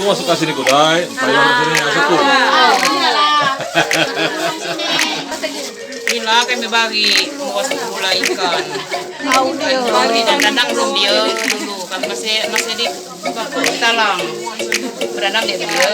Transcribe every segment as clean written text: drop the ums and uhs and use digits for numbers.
masuk ke sini kudai. Ayo sini masukku. Gila kami bagi muas pula ikan. Bagi dan danang belum dia dulu kan masih di talang. Berenang dia dia.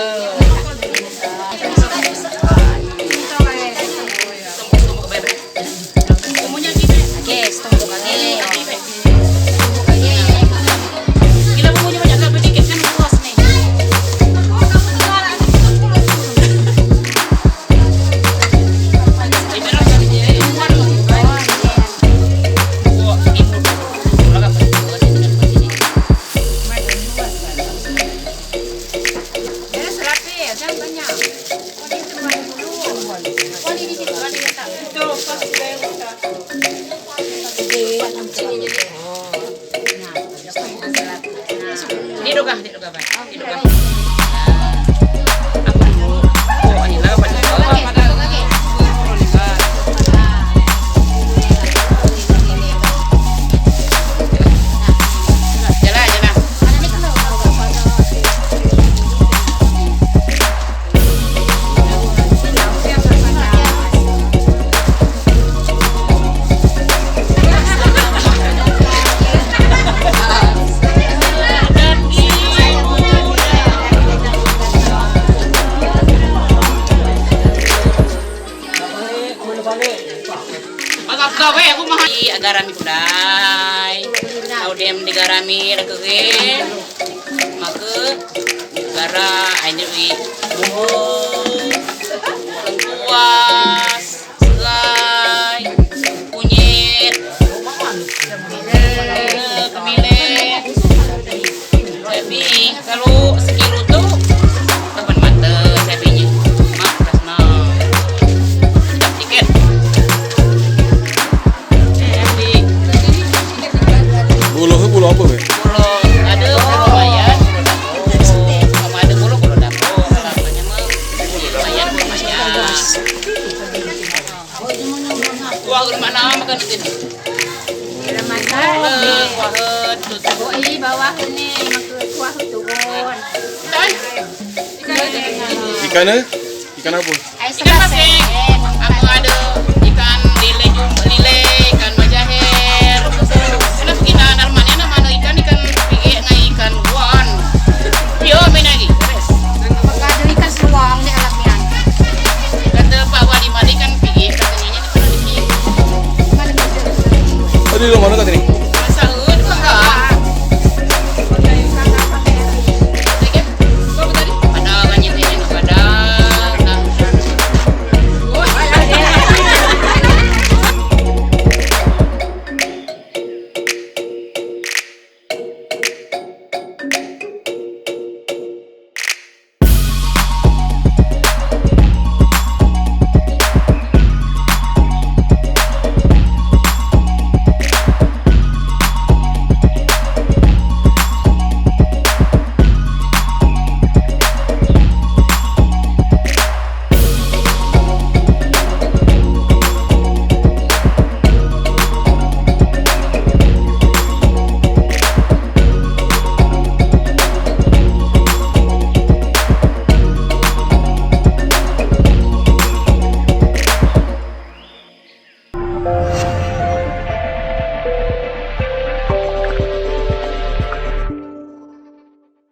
Didugah, Pak. Didugah. Gawe aku mah agarami kudai. Kau dem digarami dagege. Maka gara aini wi lengkuas, segai, kunyit, kemile. Tapi kalau sekilo tuh kapan mata sabinya. Mak kasna. Tiket. Bulu apa, Be? Bulu ada bulu mayan, sama ada bulu dapur, namanya mah bulu mayan, bulu mayan. Wah, gimana makan itu? Kuahet, tutup. Ini bawah ini makan kuah turun. Ikannya? Ikan apa? Ikan pasir, aku ada ikan lele, ikan bajaher. Kenapa kita namanya nama ikan pigi ngai ikan buan. Yo main lagi. Apakah ada ikan seluang di alamnya? Kata Pak Wali Mali kan pigi katanya di sini. Tadi lo mana tadi?